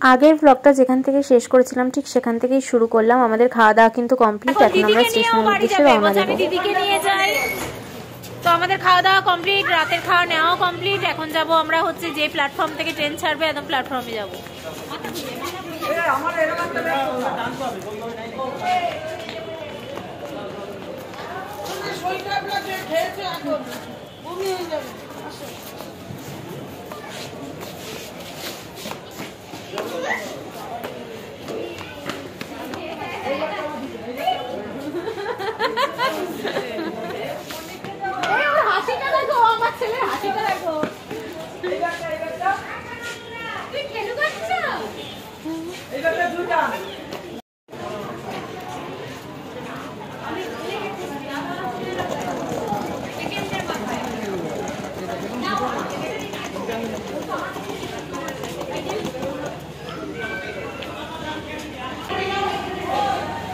আগের ব্লগটা যেখান থেকে শেষ করেছিলাম ঠিক সেখান থেকেই শুরু করলাম। আমাদের খাওয়া দাওয়া কিন্তু কমপ্লিট। এখন আমরা স্টেশনের উদ্দেশ্যে রওনা দেব। দিদিকে নিয়ে যাই। তো আমাদের খাওয়া দাওয়া কমপ্লিট, রাতের খাওয়া নেওয়া কমপ্লিট। এখন যাব আমরা হচ্ছে যে প্ল্যাটফর্ম থেকে ট্রেন ছাড়বে একদম প্ল্যাটফর্মে যাব।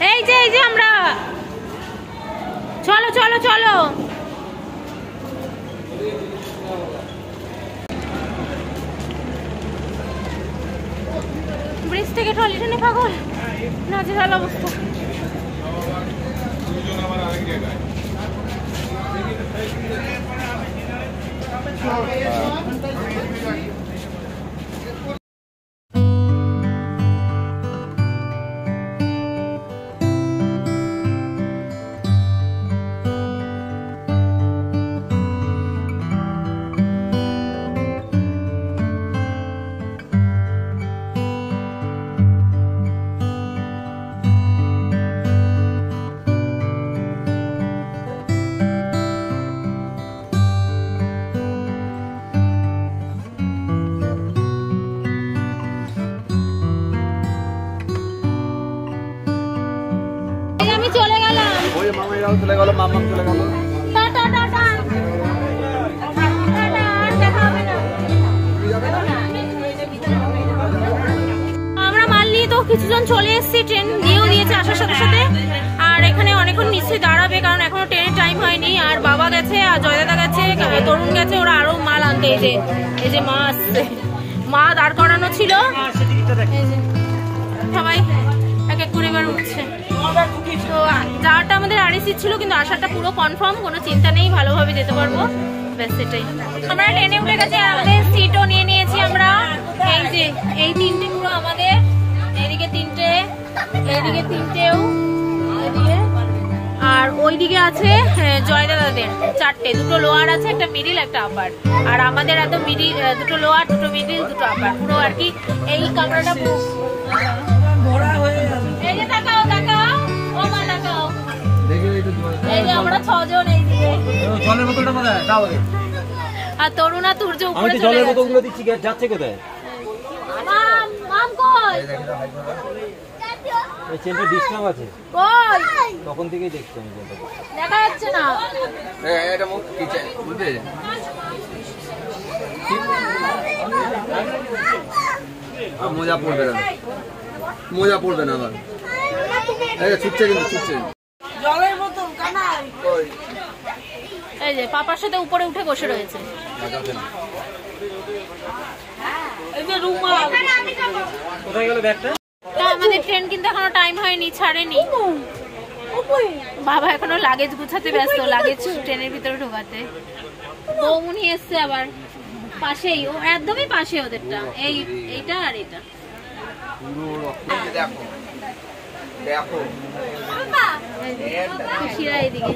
এই যে আমরা চলো চলো চলো ব্রিজ থেকে ট্রলি টেনে পাগল নাজেহাল অবস্থা। চলে গেল মামা চলে গেল। টাটা টাটা আমরা মাল নিয়ে তো কিছুজন চলে এসেছি, ট্রেন দিয়েও দিয়েছে আসার সাথে সাথে। আর এখানে অনেকক্ষণ নিশ্চয়ই দাঁড়াবে কারণ এখনো ট্রেনের টাইম হয়নি। আর বাবা গেছে, আর জয়দাদা গেছে, তরুণ গেছে, ওরা আরো মাল আনতে। এই যে মা আসছে, মা দাঁড় করানো ছিল। সবাই এক এক করে এবার উঠছে। তো যাওয়াটা আমাদের আরএসি ছিল কিন্তু আসাটা পুরো কনফার্ম, কোনো চিন্তা নেই, ভালোভাবে যেতে পারবো, ব্যাস সেটাই। আমরা ট্রেনে উঠে গেছি আর আমাদের সিটও নিয়ে নিয়েছি আমরা। এই যে এই তিনটে পুরো আমাদের, এইদিকে তিনটে, এইদিকে তিনটেও, আর ওইদিকে আছে জয়দাদাদের চারটে, দুটো লোয়ার আছে, একটা মিডিল একটা আপার। আর আমাদের এত মিডিল, দুটো লোয়ার, দুটো মিডিল, দুটো আপার, পুরো আর কি এই কামরাটা ভরা হয়ে যাবে। এই যে তাকাও তাকাও, ও মা তাকাও, এই যে আমরা ছজন এই দিকে। জলের বোতলটা কোথায় দাও আগে। আর তরুণা তুর্য উপরে চলে গেছে। আমি জলের বোতলগুলো দিচ্ছি, যাচ্ছে কোথায়? মাম মাম কই? এই চেনটা ডিসকাউন্ট আছে কই? তখন থেকেই দেখছি আমি চেনটা। দেখা যাচ্ছে না। এটা মুখ কিচেন বুঝলে? মোজা পড়বে না, মোজা পড়বে না আবার। এই ছুটছে কিন্তু ছুটছে। জলের বোতল কানাই কই? এই যে পাপার সাথে উপরে উঠে বসে রয়েছে। এই যে রুমাল। কোথায় গেল ব্যাগটা? আমাদের ট্রেন কিন্তু এখনো টাইম হয়নি, ছাড়েনি। বাবা এখনো লাগেজ গুছাতে ব্যস্ত, লাগেজ ট্রেনের ভিতরে ঢোকাতে। বৌমনি এসছে আবার পাশেই, ও একদমই পাশে ওদেরটা, এইটা আর এটা। দেখো দেখো খুশিরা এইদিকে,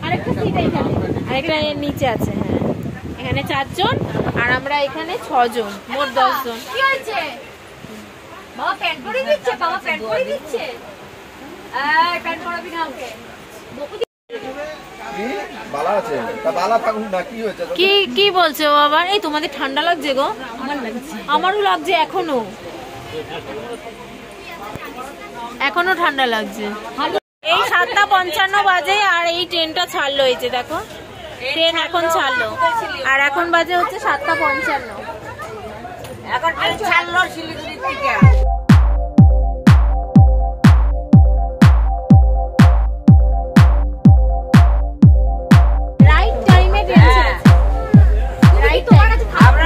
আরেকটা সিট এইখানে, আরেকটা নিচে আছে। হ্যাঁ এখানে 4 জন আর আমরা এখানে 6 জন, মোট 10 জন। কি হয়েছে? বাবা প্যান্ট পরে দিচ্ছে, বাবা প্যান্ট পরে দিচ্ছে। এই প্যান্ট পরাবি না ওকে। বালা আছে, তা বালা থাকুন না, কি হয়েছে? কি বলছো বাবা? এই তোমাদের ঠান্ডা লাগছে গো? আমার লাগছে, আমারও লাগছে, এখনো ঠান্ডা লাগছে। এই 7:55 বাজে আর এই ট্রেনটা ছাড়লো। এই যে দেখো ট্রেন এখন ছাড়লো, আর এখন বাজে হচ্ছে 7:55। এখন ট্রেন ছাড়লো শিলিগুড়ি থেকে। রাইট টাইমে ট্রেন ছেড়েছে, রাইট তোমার কাছে খাবার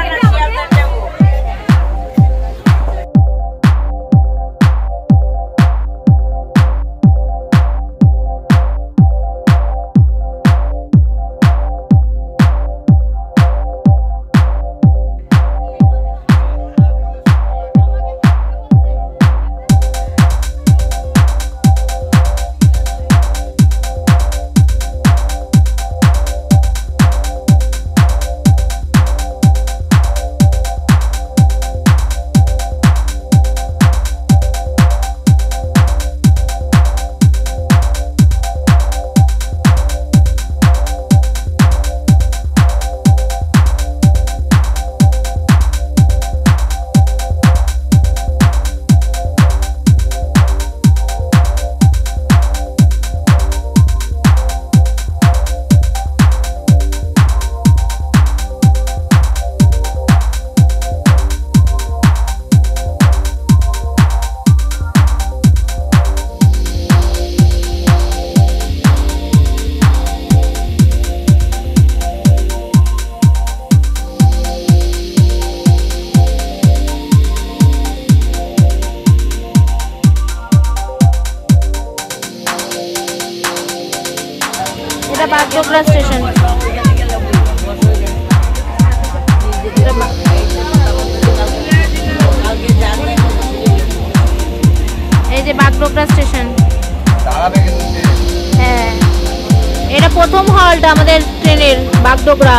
প্রথম হল্ট আমাদের ট্রেনের বাগডোগরা।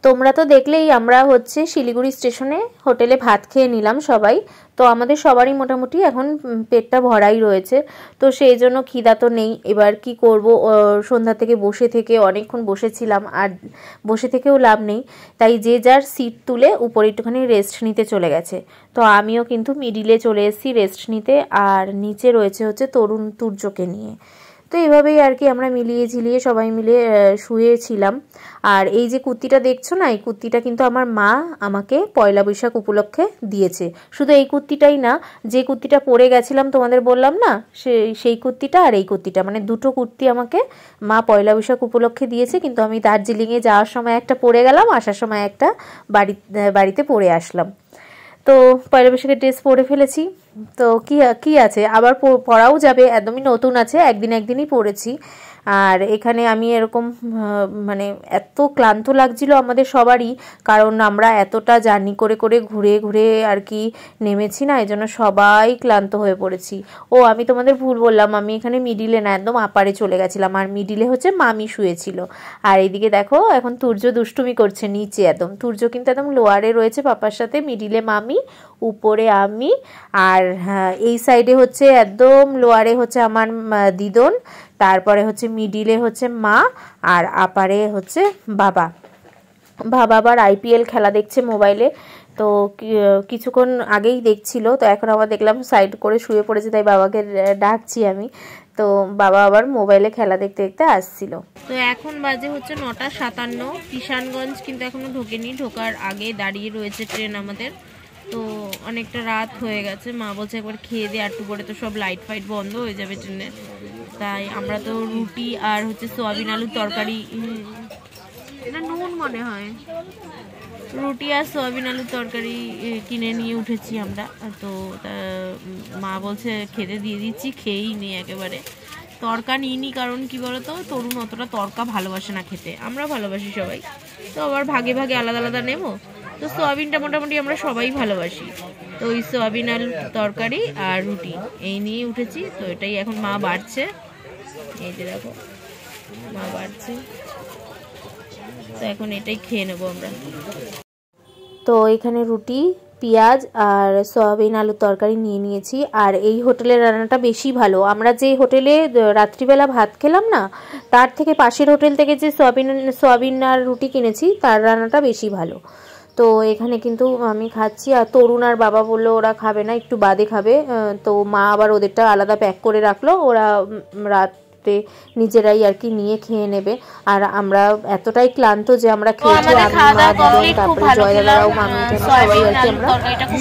তোমরা তো দেখলেই আমরা হচ্ছে শিলিগুড়ি স্টেশনে হোটেলে ভাত খেয়ে নিলাম সবাই। তো আমাদের সবারই মোটামুটি এখন পেটটা ভরাই রয়েছে, তো সেই জন্য খিদা তো নেই। এবার কি করব, সন্ধ্যা থেকে বসে থেকে অনেকক্ষণ বসেছিলাম, আর বসে থেকেও লাভ নেই, তাই যে যার সিট তুলে উপরে একটুখানি রেস্ট নিতে চলে গেছে। তো আমিও কিন্তু মিডিলে চলে এসেছি রেস্ট নিতে, আর নিচে রয়েছে হচ্ছে তরুণ তুর্যকে নিয়ে। তো এভাবেই আর কি আমরা মিলিয়ে ঝিলিয়ে সবাই মিলে শুয়েছিলাম। আর এই যে কুর্তিটা দেখছো না, এই কুর্তিটা কিন্তু আমার মা আমাকে পয়লা বৈশাখ উপলক্ষে দিয়েছে। শুধু এই কুর্তিটাই না, যে কুর্তিটা পরে গেছিলাম তোমাদের বললাম না, সেই কুর্তিটা আর এই কুর্তিটা, মানে দুটো কুর্তি আমাকে মা পয়লা বৈশাখ উপলক্ষে দিয়েছে। কিন্তু আমি দার্জিলিংয়ে যাওয়ার সময় একটা পরে গেলাম, আসার সময় একটা বাড়িতে পরে আসলাম। তো পয়লা বৈশাখের ড্রেস পরে ফেলেছি, তো কি আছে, আবার পরাও যাবে, একদমই নতুন আছে, একদিনই পরেছি। আর এখানে আমি এরকম মানে এত ক্লান্ত লাগছিল আমাদের সবারই, কারণ আমরা এতটা জার্নি করে করে ঘুরে ঘুরে আর কি নেমেছি না, এই জন্য সবাই ক্লান্ত হয়ে পড়েছি। ও আমি তোমাদের ভুল বললাম, আমি এখানে মিডিলে না, একদম আপারে চলে গেছিলাম, আর মিডিলে হচ্ছে মামি শুয়েছিল। আর এইদিকে দেখো এখন তুর্য দুষ্টুমি করছে নিচে, একদম তুর্য কিন্তু একদম লোয়ারে রয়েছে পাপার সাথে, মিডিলে মামি, উপরে আমি, আর এই সাইডে হচ্ছে একদম লোয়ারে হচ্ছে আমার দিদন, তারপরে হচ্ছে মিডিলে হচ্ছে মা, আর আপারে হচ্ছে বাবা। বাবা আবার IPL খেলা দেখছে মোবাইলে, তো কিছুক্ষণ আগেই দেখছিল, তো এখন আবার দেখলাম সাইড করে শুয়ে পড়েছে, তাই বাবাকে ডাকছি আমি। তো বাবা আবার মোবাইলে খেলা দেখতে দেখতে আসছিল। তো এখন বাজে হচ্ছে 9:57। কিষানগঞ্জ কিন্তু এখনো ঢোকেনি, ঢোকার আগে দাঁড়িয়ে রয়েছে ট্রেন আমাদের। তো অনেকটা রাত হয়ে গেছে, মা বলছে একবার খেয়ে দিয়ে একটু পরে তো সব লাইট ফাইট বন্ধ হয়ে যাবে ট্রেনের। তাই আমরা তো রুটি আর হচ্ছে সোয়াবিন আলুর তরকারি, এটা নুন মনে হয়, রুটি আর সোয়াবিন আলুর তরকারি কিনে নিয়ে উঠেছি আমরা। তো মা বলছে খেতে দিয়ে দিচ্ছি, খেয়েই নেই একেবারে। তরকা নিইনি, কারণ কি বলতো তরুণ অতটা তরকা ভালোবাসে না খেতে, আমরা ভালোবাসি সবাই, তো আবার ভাগে ভাগে আলাদা আলাদা নেবো। তো সোয়াবিনটা মোটামুটি আমরা সবাই ভালোবাসি, তো ওই সোয়াবিন আলুর তরকারি আর রুটি এই নিয়ে উঠেছি। তো এটাই এখন মা বাড়ছে, এই যে দেখো মা বাড়ছে, তো এখন এটাই খেয়ে নেবো আমরা। তো এখানে রুটি, পেঁয়াজ আর সয়াবিন আলুর তরকারি নিয়ে নিয়েছি। আর এই হোটেলের রান্নাটা বেশি ভালো, আমরা যে হোটেলে রাত্রিবেলা ভাত খেলাম না, তার থেকে পাশের হোটেল থেকে যে সয়াবিন আর রুটি কিনেছি, তার রান্নাটা বেশি ভালো। তো এখানে কিন্তু আমি খাচ্ছি, আর তরুণ আর বাবা বললো ওরা খাবে না, একটু বাদে খাবে। তো মা আবার ওদেরটা আলাদা প্যাক করে রাখলো, ওরা রাতে নিজেরাই আর কি নিয়ে খেয়ে নেবে। আর আমরা এতটাই ক্লান্ত যে আমরা খেয়েছি, তারপরে জয়দাদারাও মামি সবাই আর কি আমরা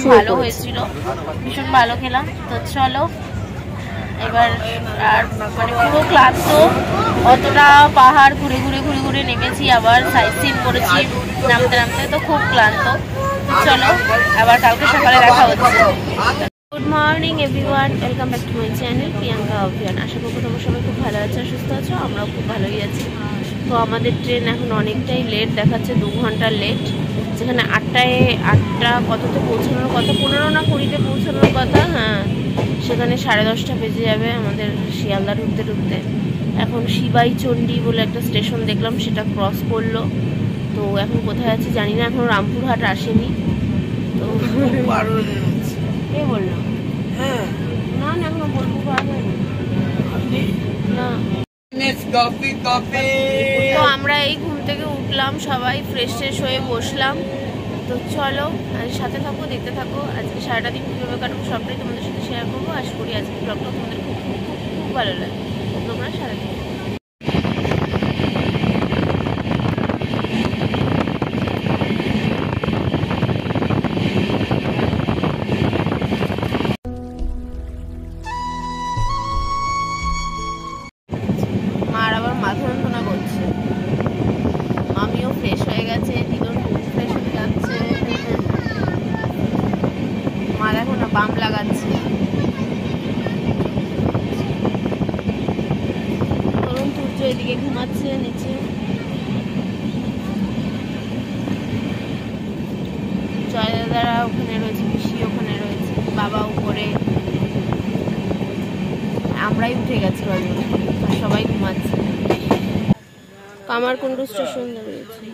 শুয়ে পড়েছি। ভীষণ ভালো খেলাম। তো চলো এবার, আর মানে পুরো ক্লান্ত, অতটা পাহাড় ঘুরে ঘুরে ঘুরে ঘুরে নেমেছি, আবার সাইট সিন করেছি নামতে নামতে, তো খুব ক্লান্ত। চলো আবার কালকে সকালে দেখা হচ্ছে। Good morning everyone, welcome back to my channel Priyanka Abhiyan. আশা করবো তোমরা সবাই খুব ভালো আছো, সুস্থ আছো, আমরাও খুব ভালোই আছি। তো আমাদের ট্রেন এখন অনেকটাই লেট দেখাচ্ছে, 2 ঘন্টার লেট, যেখানে 8টা কততে পৌঁছানোর কথা, 15 না 20-তে পৌঁছানোর কথা, হ্যাঁ সেখানে 10:30 বেজে যাবে আমাদের শিয়ালদা ঢুকতে ঢুকতে। এখন শিবাই চণ্ডী বলে একটা স্টেশন দেখলাম, সেটা ক্রস করলো। তো এখন কোথায় আছি জানি না, এখন রামপুরহাট আসেনি। তো কে বললো না না এখনো বলবো না। তো আমরা এই ঘুম থেকে উঠলাম, সবাই ফ্রেশ ট্রেশ হয়ে বসলাম। তো চলো সাথে থাকো, দেখতে থাকো। আজকে সারাটা দিন কীভাবে কাটবো সবটাই তোমাদের সাথে শেয়ার করবো। আশা করি আজকে ব্লগটা তোমাদের খুব খুব খুব খুব ভালো লাগে। তোমরা সারাদিন মার আবার মাথা যন্ত্রণা করছে, আমিও ফ্রেশ হয়ে গেছে, দিদুন ফ্রেশ হয়ে যাচ্ছে। মা দেখো না বাম লাগাচ্ছে। তরুণ সূর্য এদিকে ঘুমাচ্ছে নিচে। জয় দাদারা ওখানে রয়েছে, পিসি ওখানে রয়েছে, বাবা উপরে, আমরাই উঠে গেছি বাড়ি, সবাই ঘুমাচ্ছে। কামারকুণ্ডু স্টেশন রয়েছে।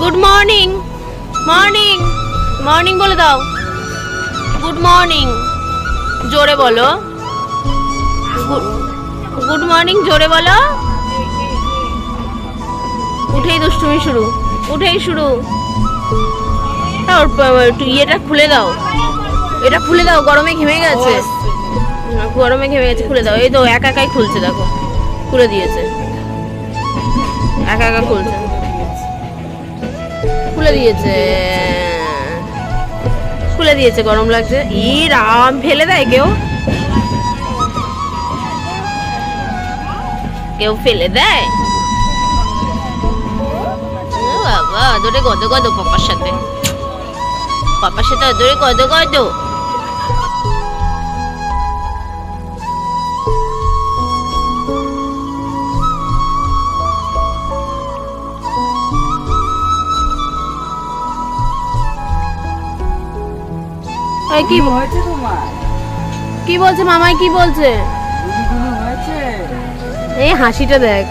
গুড মর্নিং, মর্নিং মর্নিং বলে দাও। গুড মর্নিং জোরে বলো, গুড মর্নিং জোরে বলো। উঠেই দুষ্টুমি শুরু, উঠেই শুরু। ইয়েটা খুলে দাও, এটা খুলে দাও, গরমে ঘেমে গেছে, গরমে ঘেমে গেছে, খুলে দাও। এই তো একা একাই খুলছে, দেখো খুলে দিয়েছে, একা একা খুলছে, খুলে দিয়েছে, খুলে দিয়েছে। গরম লাগছে। ই রাম, ফেলে দেয় কেউ, কেউ ফেলে দেয়। বাবা দৌড়ে গদ গদ পাপার সাথে, পাপার সাথে দৌড়ে গদ গদ। কি হয়েছে তোমার? কি বলছে মামাই, কি বলছে? এই হাসিটা দেখ।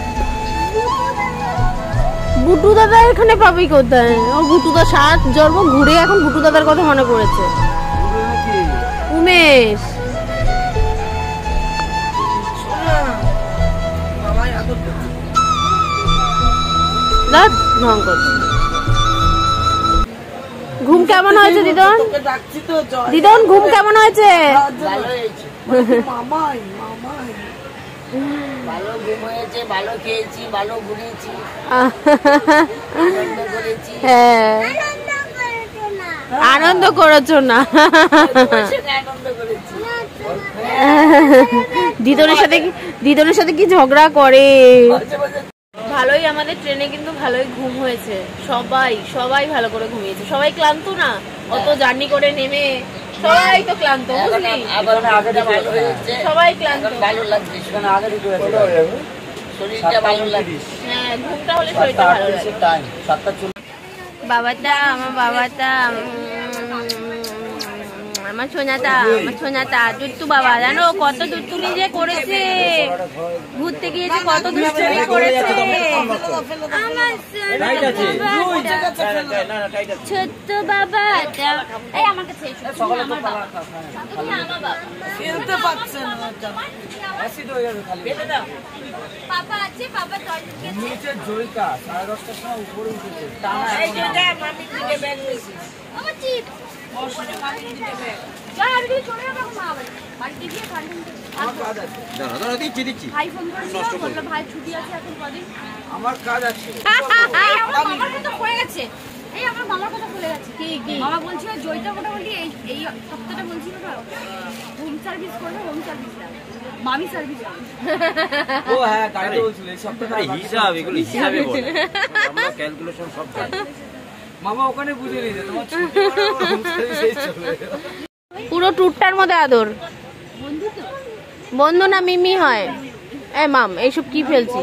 বুটু দাদা এখানে পাবি কোথায়? ও বুটু দা সাত জন্ম ঘুরে এখন বুটু দাদার কথা মনে পড়েছে। উমেশ ঢং করছে। ঘুম কেমন হয়েছে দিদন? দিদন ঘুম কেমন হয়েছে? ভালো ঘুম হয়েছে, ভালো খেয়েছি, ভালো ঘুরেছি, হ্যাঁ আনন্দ করেছো না? আনন্দ করেছি। দিদনের সাথে কি ঝগড়া করে? ভালোই আমাদের ট্রেনে কিন্তু ভালোই ঘুম হয়েছে, সবাই সবাই ভালো করে ঘুমিয়েছে। সবাই ক্লান্ত না, অত জার্নি করে নেমে সবাই তো ক্লান্ত, বুঝলি? সবাই ক্লান্ত, ভালো লাগছে, শরীরটা ভালো লাগছে। হ্যাঁ ঘুমটা হলে শরীরটা ভালো লাগে। বাবাটা, আমার বাবাটা, আমার সোনাটা, আমার সোনাটা দুট্টু বাবা, জানো কত দুট্টুলি যে করেছে, ঘুরতে গিয়েছে কত দুষ্টুমি করেছে আমার ছোট্ট বাবাটা। এই আমার কাছে আমার বাবা, তুমি আমার বাবা খেলতে পারছে না, পাপা আছে, পাপা টয়লেট গেছে, নিচে জয়িকা 10:30টার সময় উপরে উঠেছে, এই যে দেখ মামি দিকে ব্যাগ নিয়েছি, আমার চিপ বাড়ি দিকে ব্যাগ, যা আর কি চলে যাবো মা বাড়ি, বাড়ি গিয়ে খালি দাঁড়া দাঁড়া দিচ্ছি দিচ্ছি ভাই ফোন করেছিল বললো ভাই ছুটি আছে এখন কদিন আমার কাজ আছে আমার মামার কথা পড়ে গেছে এই আমার মামার কথা বলে গেছে কি কি মামা বলছিল জয়টা মোটামুটি এই সপ্তাহটা বলছিল না হোম সার্ভিস করবে হোম সার্ভিস না মামি সার্ভিস ও হ্যাঁ গাড়ি বলছিল এই সপ্তাহটা হিসাব এগুলো হিসাবে বলে আমরা ক্যালকুলেশন সব জানি মামা ওখানে বুঝে নিয়েছে তোমার ছুটি মানে হোম সার্ভিসে চলে পুরো ট্যুরটার মধ্যে আদর বন্ধু না মিমি হয় এ মাম এইসব কি ফেলছি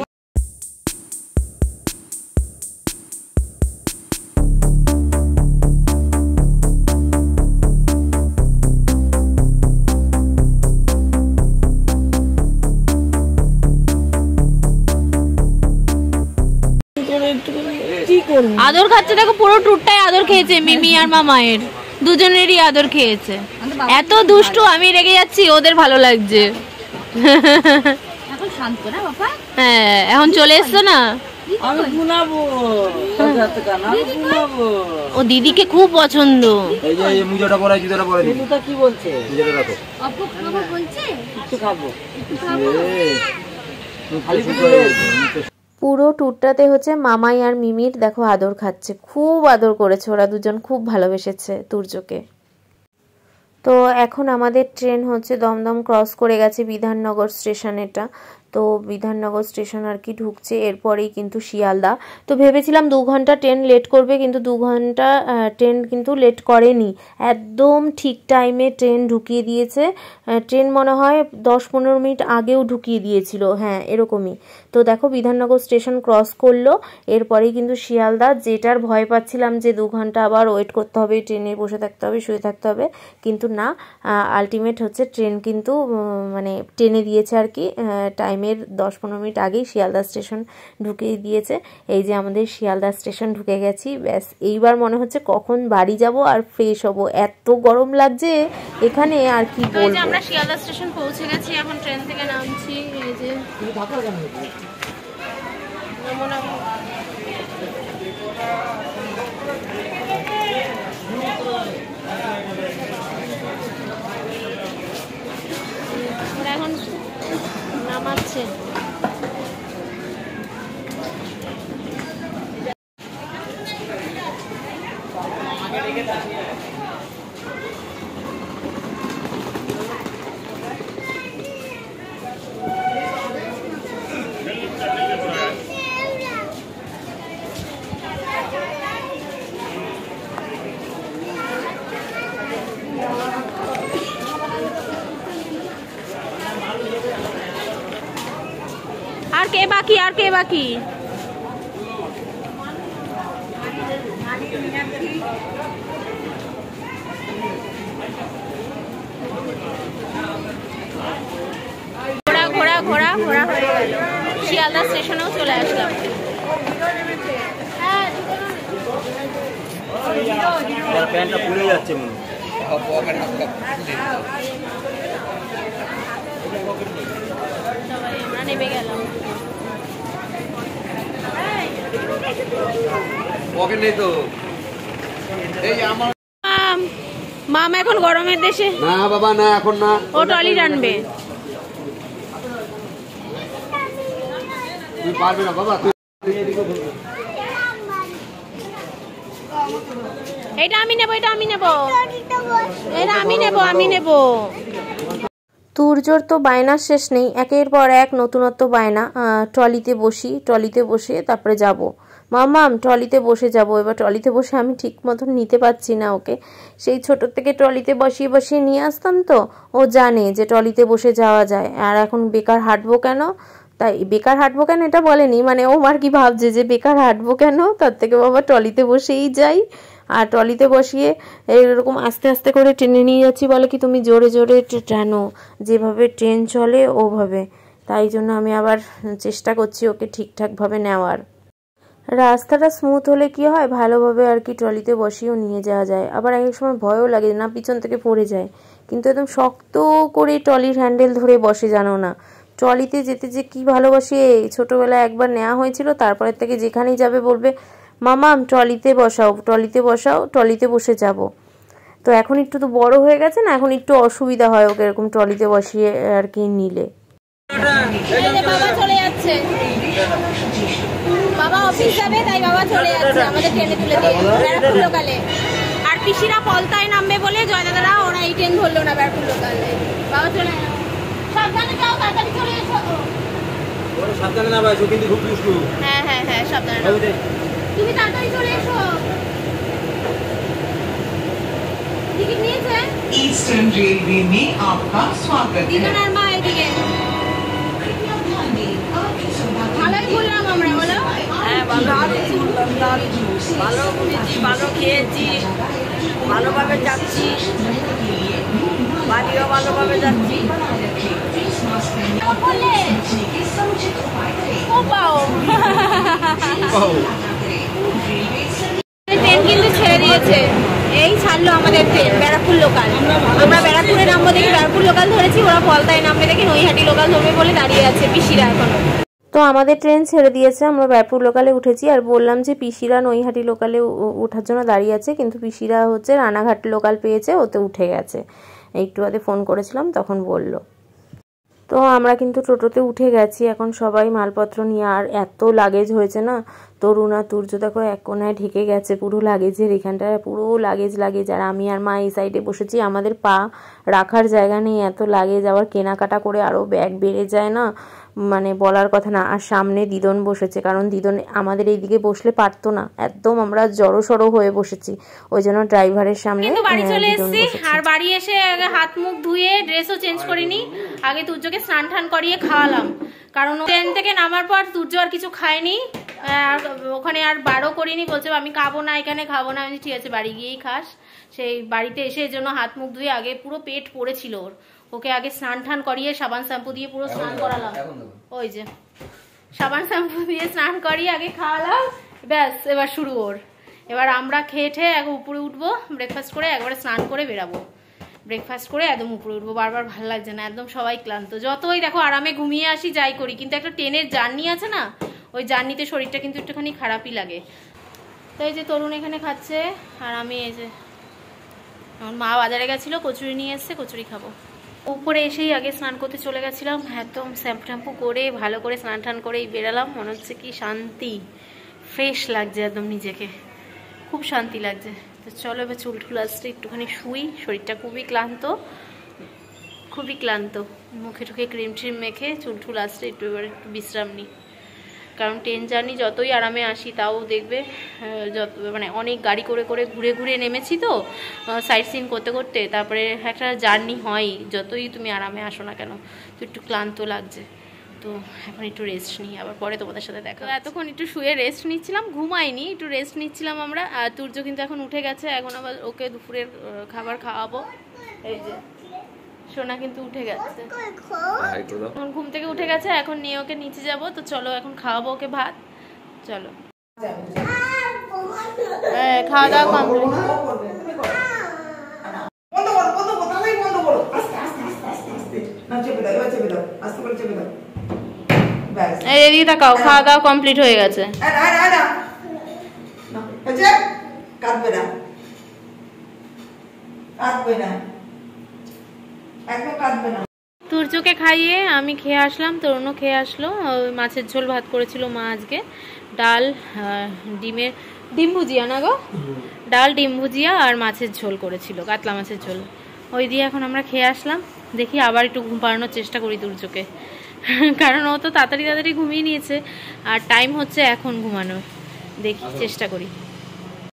আদর খাচ্ছে দেখো পুরো ট্যুরটাই আদর খেয়েছে মিমি আর মামায়ের দুজনেরই আদর খেয়েছে এত দুষ্টু আমি রেগে যাচ্ছি ওদের ভালো লাগছে এখন শান্ত না বাবা হ্যাঁ এখন চলে এসছো না আমি গুনাবো আমি গুনাবো ও দিদিকে খুব পছন্দ এই যে এই মুজোটা পরে জুতোটা পরে দিই এটা কি বলছে মুজোটা রাখো আপু খাবো বলছে একটু খাবো খালি পুরো ট্যুরটাতে হচ্ছে মামাই আর মিমির দেখো আদর খাচ্ছে খুব আদর করেছে ওরা দুজন খুব ভালোবেসেছে তুর্যকে তো এখন আমাদের ট্রেন হচ্ছে দমদম ক্রস করে গেছে বিধাননগর স্টেশন এটা তো বিধাননগর স্টেশন আর কি ঢুকছে এরপরেই কিন্তু শিয়ালদা তো ভেবেছিলাম 2 ঘন্টা ট্রেন লেট করবে কিন্তু 2 ঘন্টা ট্রেন কিন্তু লেট করেনি একদম ঠিক টাইমে ট্রেন ঢুকিয়ে দিয়েছে ট্রেন মনে হয় 10-15 মিনিট আগেও ঢুকিয়ে দিয়েছিল হ্যাঁ এরকমই তো দেখো বিধাননগর স্টেশন ক্রস করলো এরপরেই কিন্তু শিয়ালদা যেটার ভয় পাচ্ছিলাম যে 2 ঘন্টা আবার ওয়েট করতে হবে ট্রেনে বসে থাকতে হবে শুয়ে থাকতে হবে কিন্তু না আলটিমেট হচ্ছে ট্রেন কিন্তু মানে টেনে দিয়েছে আর কি টাইমের 10-15 মিনিট আগেই শিয়ালদা স্টেশন ঢুকিয়ে দিয়েছে এই যে আমাদের শিয়ালদা স্টেশন ঢুকে গেছি ব্যাস এইবার মনে হচ্ছে কখন বাড়ি যাব আর ফ্রেশ হব এত গরম লাগছে এখানে আর কি বলবো আমরা শিয়ালদা স্টেশন পৌঁছে গেছি এখন ট্রেন থেকে নামছি এই যে এখন নামাচ্ছে আর কে বাকি ঘোরা হয়ে গেল শিয়ালদা স্টেশনেও চলে আসলাম প্যান্টটা পুড়ে যাচ্ছে মনে সবাই আমরা নেমে গেলাম পকেট নেই তো এই আমার মাম এখন গরমের দেশে না বাবা না এখন না ও টলি টানবে তুই পারবি না বাবা তুই এটা আমি নেব তুর্যর তো বায়নার শেষ নেই একের পর এক নতুনত্ব বায়না ট্রলিতে বসে তারপরে যাব মামাম ট্রলিতে বসে যাব এবার ট্রলিতে বসে আমি ঠিক মতন নিতে পারছি না ওকে সেই ছোট থেকে ট্রলিতে বসিয়ে নিয়ে আসতাম তো ও জানে যে ট্রলিতে বসে যাওয়া যায় আর এখন বেকার হাঁটবো কেন এটা বলেনি মানে ও আর কি ভাবছে যে বেকার হাঁটবো কেন তার থেকে বাবা ট্রলিতে বসেই যাই আর ট্রলিতে বসিয়ে এরকম আস্তে আস্তে করে টেনে নিয়ে যাচ্ছি বলে কি তুমি জোরে জোরে টানো যেভাবে ট্রেন চলে ওভাবে তাই জন্য আমি আবার চেষ্টা করছি ওকে ঠিকঠাকভাবে নেওয়ার রাস্তাটা স্মুথ হলে কি হয় ভালোভাবে আর কি ট্রলিতে বসিয়েও নিয়ে যাওয়া যায় আবার এক সময় ভয়ও লাগে না পিছন থেকে পড়ে যায় কিন্তু একদম শক্ত করে ট্রলির হ্যান্ডেল ধরে বসে জানো না ট্রলিতে যেতে যে কি ভালোবাসি ছোটবেলায় একবার নেওয়া হয়েছিল তারপরে থেকে যেখানেই যাবে বলবে মামাম ট্রলিতে বসাও ট্রলিতে বসে যাব তো এখন একটু তো বড় হয়ে গেছে না, এখন একটু অসুবিধা হয় ওকে এরকম ট্রলিতে বসিয়ে আর কি নিলে। বাবা চলে যাচ্ছে, বাবা অফিস যাবে তাই বাবা চলে যাচ্ছে আমাদের ট্রেনে তুলে দিয়ে ব্যারাকপুর লোকালে। আর পিসিরা পলতায় নামবে বলে জয়দাদারা ওরা এই ট্রেন ধরলো না ব্যারাকপুর লোকালে। বাবা চলে যাও, সাবধানে যাও, তাড়াতাড়ি চলে এসো। সাবধানে না ভাই, কিন্তু খুব দুষ্টু। হ্যাঁ হ্যাঁ হ্যাঁ সাবধানে নাও, তুমি তাড়াতাড়ি চলে এসো। টিকিট নিয়েছে? ईस्टर्न रेलवे में आपका स्वागत है। দিদার মা এদিকে ভালোই বললাম আমরা, বলো। হ্যাঁ ভালো ভালো ঘুরেছি, ভালো খেয়েছি, ভালোভাবে যাচ্ছি, বাড়িও ভালোভাবে যাচ্ছি। ট্রেন কিন্তু ছেড়ে দিয়েছে, এই ছাড়লো আমাদের ট্রেন ব্যারাকপুর লোকাল। আমরা ব্যারাকপুরে নামবো দেখি ব্যারাকপুর লোকাল ধরেছি, ওরা পলতায় নামবে দেখি নৈহাটি লোকাল ধরবে বলে দাঁড়িয়ে আছে পিসিরা এখনো। তো আমাদের ট্রেন ছেড়ে দিয়েছে, আমরা ব্যারাকপুর লোকালে উঠেছি। আর বললাম যে পিসিরা নৈহাটি লোকালে ওঠার জন্য দাঁড়িয়ে আছে, কিন্তু পিসিরা হচ্ছে রানাঘাট লোকাল পেয়েছে, ওতে উঠে গেছে। একটু আগে ফোন করেছিলাম তখন বলল। তো আমরা কিন্তু টোটোতে উঠে গেছি এখন সবাই মালপত্র নিয়ে। আর এত লাগেজ হয়েছে না, তরুণ আর তুর্য দেখো এক কোনায় ঢেকে গেছে পুরো লাগেজের, এখানটায় পুরো লাগেজ। আর আমি আর মা এই সাইডে বসেছি, আমাদের পা রাখার জায়গা নেই, এত লাগেজ। আবার কেনাকাটা করে আরও ব্যাগ বেড়ে যায় না, মানে বলার কথা না। আর সামনে দিদন বসেছে, কারণ দিদন আমাদের এইদিকে বসলে পারতো না, একদম আমরা জড়সড় হয়ে বসেছি, ওই জন্য ড্রাইভারের সামনে কিন্তু বাড়ি চলে এসেছি। আর বাড়ি এসে হাত মুখ ধুয়ে ড্রেসও চেঞ্জ করিনি, আগে তুর্যকে স্নান টান করিয়ে খাওয়ালাম, কারণ ট্রেন থেকে নামার পর তুর্য আর কিছু খায়নি, আর ওখানে আর বারও করিনি, বলছে আমি খাবো না, এখানে খাবো না। আমি ঠিক আছে বাড়ি গিয়েই খাস। সেই বাড়িতে এসে এর জন্য হাত মুখ ধুয়ে, আগে পুরো পেট পড়েছিল ওর, ওকে আগে স্নান টান করিয়ে সাবান শ্যাম্পু দিয়ে পুরো স্নান করালাম, ওই যে সাবান শ্যাম্পু দিয়ে স্নান করিয়ে আগে খাওয়ালাম, ব্যাস এবার শুরু ওর। এবার আমরা খেয়ে ঠেয়ে আগে উপরে উঠবো, ব্রেকফাস্ট করে একবারে স্নান করে বেরাবো, ব্রেকফাস্ট করে একদম উপরে উঠবো। বারবার ভালো লাগছে না, একদম সবাই ক্লান্ত, যতই দেখো আরামে ঘুমিয়ে আসি যাই করি, কিন্তু একটা ট্রেনের জার্নি আছে না, ওই জার্নিতে শরীরটা কিন্তু একটুখানি খারাপই লাগে। তো এই যে তরুণ এখানে খাচ্ছে, আর আমি এই যে আমার মা বাজারে গেছিলো, কচুরি নিয়ে এসছে, কচুরি খাবো। উপরে এসেই আগে স্নান করতে চলে গেছিলাম, একদম শ্যাম্পু ট্যাম্পু করে ভালো করে স্নান টান করেই বেরালাম। মনে হচ্ছে কি শান্তি, ফ্রেশ লাগছে একদম নিজেকে, খুব শান্তি লাগছে। তো চলো এবার চুল টুল আসতে একটুখানি শুই, শরীরটা খুবই ক্লান্ত, মুখে টুখে ক্রিম ট্রিম মেখে চুল টুল আসতে একটু এবার একটু বিশ্রাম নিই, কারণ ট্রেন জার্নি যতই আরামে আসি তাও দেখবে যত মানে অনেক গাড়ি করে করে ঘুরে ঘুরে নেমেছি তো সাইট সিন করতে করতে, তারপরে একটা জার্নি হয়, যতই তুমি আরামে আসো না কেন তো একটু ক্লান্ত লাগছে। তো এখন একটু রেস্ট নিই, আবার পরে তোমাদের সাথে দেখা। এতক্ষণ একটু শুয়ে রেস্ট নিচ্ছিলাম, ঘুমাইনি, একটু রেস্ট নিচ্ছিলাম আমরা। আর তুর্য কিন্তু এখন উঠে গেছে, এখন আবার ওকে দুপুরের খাবার খাওয়াবো। এই যে সোনা কিন্তু উঠে গেছে, এখন ঘুম থেকে উঠে গেছে, এখন নিয়ে ওকে নিচে যাব। তো চলো এখন খাওয়াবো ওকে ভাত, চলো। খাওয়া দাওয়া কমপ্লিট। এদিকে তাকাও, খাওয়া দাওয়া কমপ্লিট হয়ে গেছে। তুর্যকে খাইয়ে আমি খেয়ে আসলাম, তরুণও খেয়ে আসলো। মাছের ঝোল ভাত করেছিল মা আজকে, ডাল ডিম ভুজিয়া না গো, ডাল ডিম ভুজিয়া আর মাছের ঝোল করেছিল, কাতলা মাছের ঝোল, ওই দিয়ে এখন আমরা খেয়ে আসলাম। দেখি আবার একটু ঘুম পাড়ানোর চেষ্টা করি তুর্যকে, কারণ ও তো তাড়াতাড়ি ঘুমিয়ে নিয়েছে, আর টাইম হচ্ছে এখন ঘুমানোর, দেখি চেষ্টা করি।